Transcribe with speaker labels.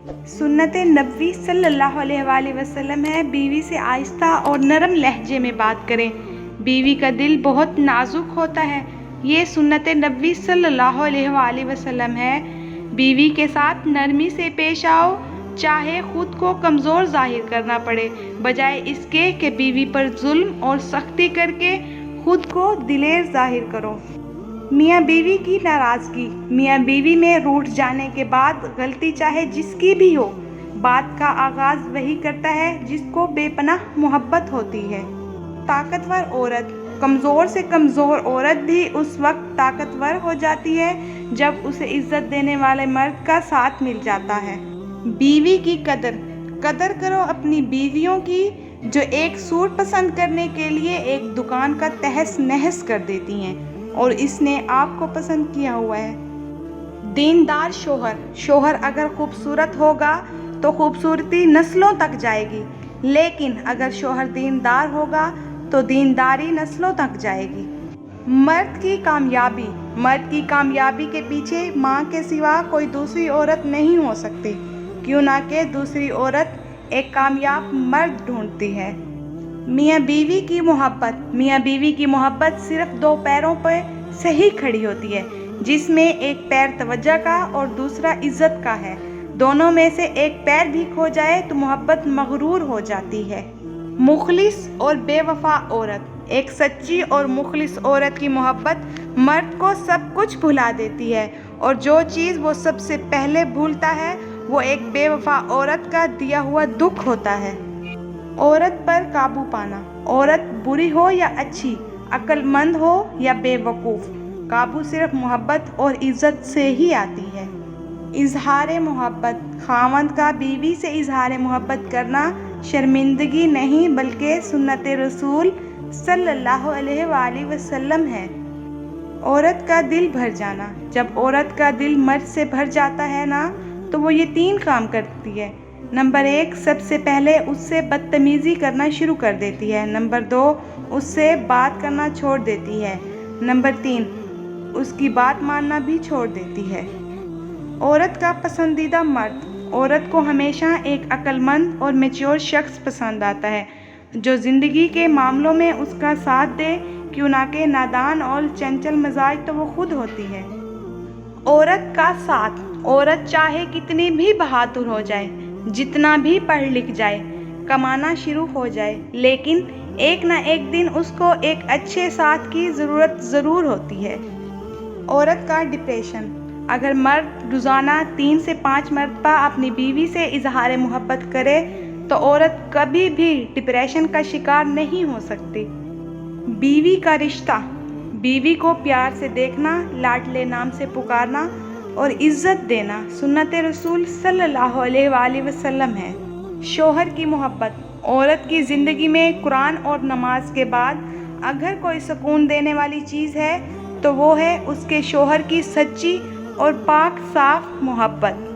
Speaker 1: سنت نبوی صلی اللہ علیہ وسلم ہے بیوی سے آہستہ اور نرم لہجے میں بات کریں۔ بیوی کا دل بہت نازک ہوتا ہے، یہ سنت نبوی صلی اللہ علیہ وسلم ہے۔ بیوی کے ساتھ نرمی سے پیش آؤ، چاہے خود کو کمزور ظاہر کرنا پڑے، بجائے اس کے کہ بیوی پر ظلم اور سختی کر کے خود کو دلیر ظاہر کرو۔ میاں بیوی کی ناراضگی۔ میاں بیوی میں روٹھ جانے کے بعد غلطی چاہے جس کی بھی ہو، بات کا آغاز وہی کرتا ہے جس کو بے پناہ محبت ہوتی ہے۔ طاقتور عورت۔ کمزور سے کمزور عورت بھی اس وقت طاقتور ہو جاتی ہے جب اسے عزت دینے والے مرد کا ساتھ مل جاتا ہے۔ بیوی کی قدر۔ قدر کرو اپنی بیویوں کی، جو ایک سوٹ پسند کرنے کے لیے ایک دکان کا تہس نہس کر دیتی ہیں اور اس نے آپ کو پسند کیا ہوا ہے۔ دیندار شوہر۔ شوہر اگر خوبصورت ہوگا تو خوبصورتی نسلوں تک جائے گی، لیکن اگر شوہر دیندار ہوگا تو دینداری نسلوں تک جائے گی۔ مرد کی کامیابی۔ مرد کی کامیابی کے پیچھے ماں کے سوا کوئی دوسری عورت نہیں ہو سکتی، کیوں نہ کہ دوسری عورت ایک کامیاب مرد ڈھونڈتی ہے۔ میاں بیوی کی محبت۔ میاں بیوی کی محبت صرف دو پیروں پہ صحیح کھڑی ہوتی ہے، جس میں ایک پیر توجہ کا اور دوسرا عزت کا ہے۔ دونوں میں سے ایک پیر بھی کھو جائے تو محبت مغرور ہو جاتی ہے۔ مخلص اور بے وفا عورت۔ ایک سچی اور مخلص عورت کی محبت مرد کو سب کچھ بھلا دیتی ہے، اور جو چیز وہ سب سے پہلے بھولتا ہے وہ ایک بے وفا عورت کا دیا ہوا دکھ ہوتا ہے۔ عورت پر قابو پانا۔ عورت بری ہو یا اچھی، عقل مند ہو یا بے وقوف، قابو صرف محبت اور عزت سے ہی آتی ہے۔ اظہار محبت۔ خاوند کا بیوی سے اظہار محبت کرنا شرمندگی نہیں بلکہ سنت رسول صلی اللہ علیہ وآلہ وسلم ہے۔ عورت کا دل بھر جانا۔ جب عورت کا دل مرد سے بھر جاتا ہے نا، تو وہ یہ 3 کام کرتی ہے۔ نمبر 1، سب سے پہلے اس سے بدتمیزی کرنا شروع کر دیتی ہے۔ نمبر 2، اس سے بات کرنا چھوڑ دیتی ہے۔ نمبر 3، اس کی بات ماننا بھی چھوڑ دیتی ہے۔ عورت کا پسندیدہ مرد۔ عورت کو ہمیشہ ایک عقل مند اور میچور شخص پسند آتا ہے، جو زندگی کے معاملوں میں اس کا ساتھ دے، کیوں نہ کہ نادان اور چنچل مزاج تو وہ خود ہوتی ہے۔ عورت کا ساتھ۔ عورت چاہے کتنی بھی بہادر ہو جائے، جتنا بھی پڑھ لکھ جائے، کمانا شروع ہو جائے، لیکن ایک نہ ایک دن اس کو ایک اچھے ساتھ کی ضرورت ضرور ہوتی ہے۔ عورت کا ڈپریشن۔ اگر مرد روزانہ 3 سے 5 مرتبہ اپنی بیوی سے اظہار محبت کرے تو عورت کبھی بھی ڈپریشن کا شکار نہیں ہو سکتی۔ بیوی کا رشتہ۔ بیوی کو پیار سے دیکھنا، لاڈلے نام سے پکارنا اور عزت دینا سنت رسول صلی اللہ علیہ وآلہ وسلم ہے۔ شوہر کی محبت۔ عورت کی زندگی میں قرآن اور نماز کے بعد اگر کوئی سکون دینے والی چیز ہے تو وہ ہے اس کے شوہر کی سچی اور پاک صاف محبت۔